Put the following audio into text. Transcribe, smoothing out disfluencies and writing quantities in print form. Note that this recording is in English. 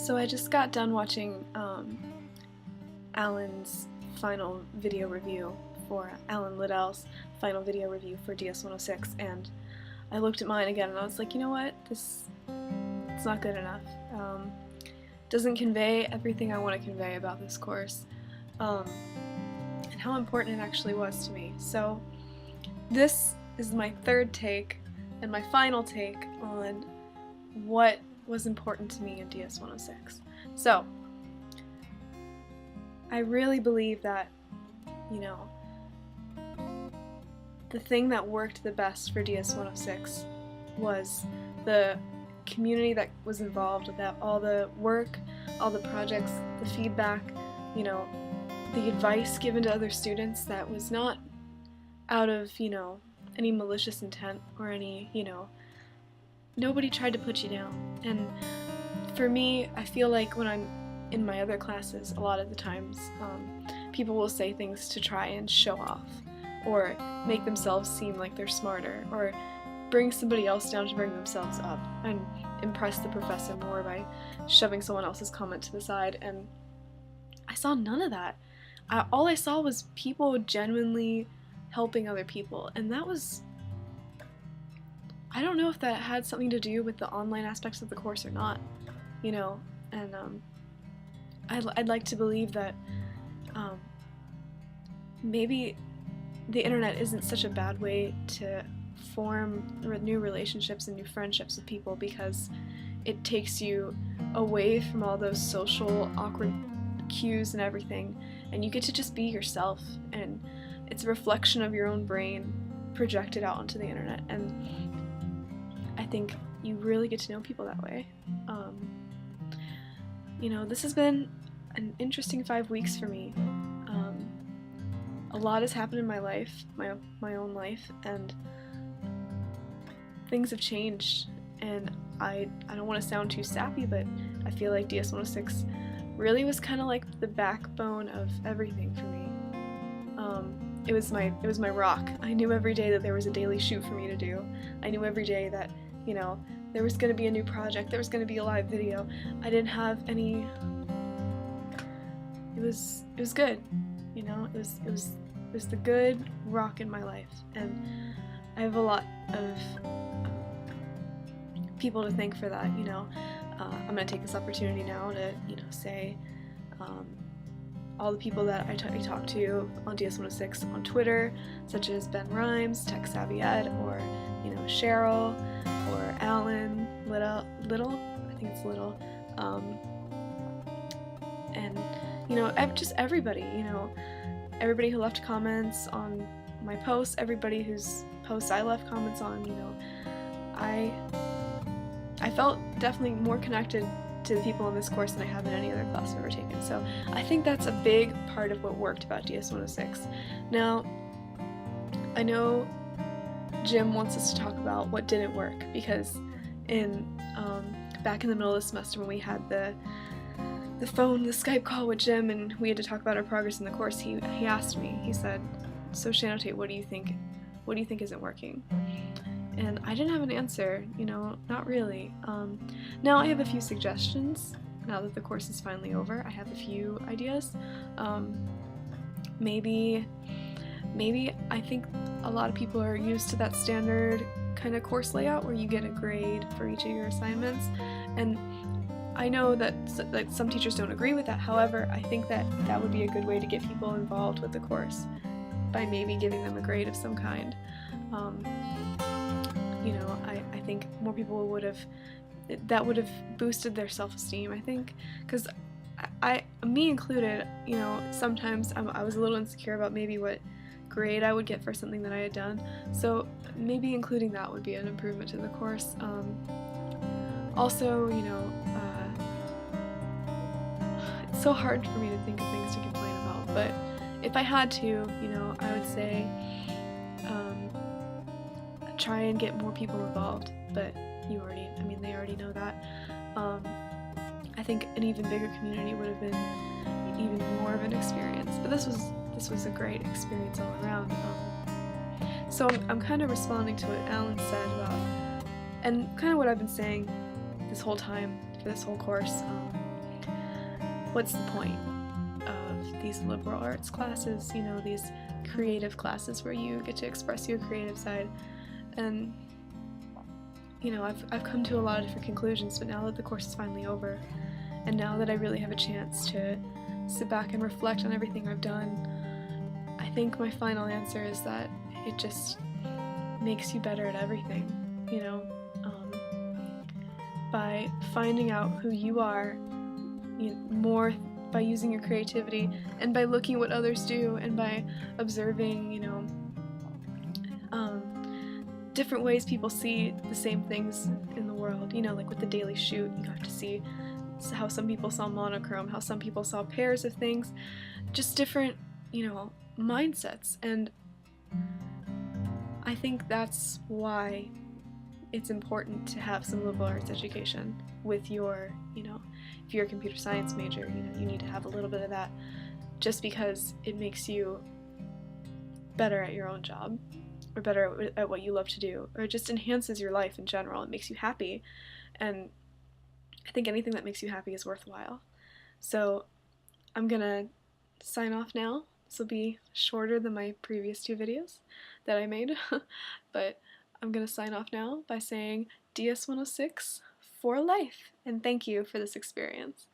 So I just got done watching Alan's final video review for Alan Liddell's final video review for ds106, and I looked at mine again and I was like, you know what, it's not good enough. Doesn't convey everything I want to convey about this course, and how important it actually was to me. So this is my third take and my final take on what was important to me in ds106. So I really believe that, you know, the thing that worked the best for ds106 was the community that was involved with that, all the work, all the projects, the feedback, you know, the advice given to other students that was not out of, you know, any malicious intent or any, you know, nobody tried to put you down. And for me, I feel like when I'm in my other classes, a lot of the times, people will say things to try and show off, or make themselves seem like they're smarter, or bring somebody else down to bring themselves up, and impress the professor more by shoving someone else's comment to the side. And I saw none of that. All I saw was people genuinely helping other people, and that was, I don't know if that had something to do with the online aspects of the course or not, you know, and I'd like to believe that maybe the internet isn't such a bad way to form new relationships and new friendships with people, because it takes you away from all those social awkward cues and everything, and you get to just be yourself, and it's a reflection of your own brain projected out onto the internet, and I think you really get to know people that way. You know, this has been an interesting 5 weeks for me. A lot has happened in my life, my own life, and things have changed, and I don't want to sound too sappy, but I feel like ds106 really was kind of like the backbone of everything for me. It was my rock. I knew every day that there was a daily shoot for me to do. I knew every day that, you know, there was going to be a new project, there was going to be a live video. I didn't have any. It was good, you know. It was the good rock in my life, and I have a lot of people to thank for that. You know, I'm gonna take this opportunity now to, you know, say all the people that I talked to on ds106 on Twitter, such as Ben Rhymes, Tech Savvy Ed, or, you know, Cheryl, or Alan Little, I think it's Little, and, you know, just everybody, you know, everybody who left comments on my posts, everybody whose posts I left comments on. You know, I felt definitely more connected to the people in this course than I have in any other class I've ever taken. So I think that's a big part of what worked about ds106. Now, I know Jim wants us to talk about what didn't work, because in back in the middle of the semester when we had the Skype call with Jim and we had to talk about our progress in the course, he asked me, he said, so Shanotate, what do you think isn't working? And I didn't have an answer, you know, not really. Now I have a few suggestions. Now that the course is finally over, I have a few ideas. Maybe I think a lot of people are used to that standard kind of course layout where you get a grade for each of your assignments, and I know that some teachers don't agree with that. However, I think that would be a good way to get people involved with the course, by maybe giving them a grade of some kind. You know, I think more people would have boosted their self-esteem, I think, because me included, you know, sometimes I was a little insecure about maybe what grade I would get for something that I had done, so maybe including that would be an improvement to the course. Also, you know, it's so hard for me to think of things to complain about, but if I had to, you know, I would say try and get more people involved, but they already know that. I think an even bigger community would have been even more of an experience, but this was a great experience all around. So I'm kind of responding to what Alan said about, and kind of what I've been saying this whole time for this whole course. what's the point of these liberal arts classes, you know, these creative classes where you get to express your creative side? And you know, I've come to a lot of different conclusions, but now that the course is finally over, and now that I really have a chance to sit back and reflect on everything I've done, I think my final answer is that it just makes you better at everything, you know, by finding out who you are, you know, more by using your creativity, and by looking at what others do, and by observing, you know, different ways people see the same things in the world. You know, like with the daily shoot, you got to see how some people saw monochrome, how some people saw pairs of things, just different, you know, mindsets. And I think that's why it's important to have some liberal arts education with your, you know, if you're a computer science major, you know, you need to have a little bit of that, just because it makes you better at your own job, or better at what you love to do, or it just enhances your life in general. It makes you happy, and I think anything that makes you happy is worthwhile. So I'm gonna sign off now. This will be shorter than my previous 2 videos that I made, but I'm gonna sign off now by saying ds106 for life, and thank you for this experience.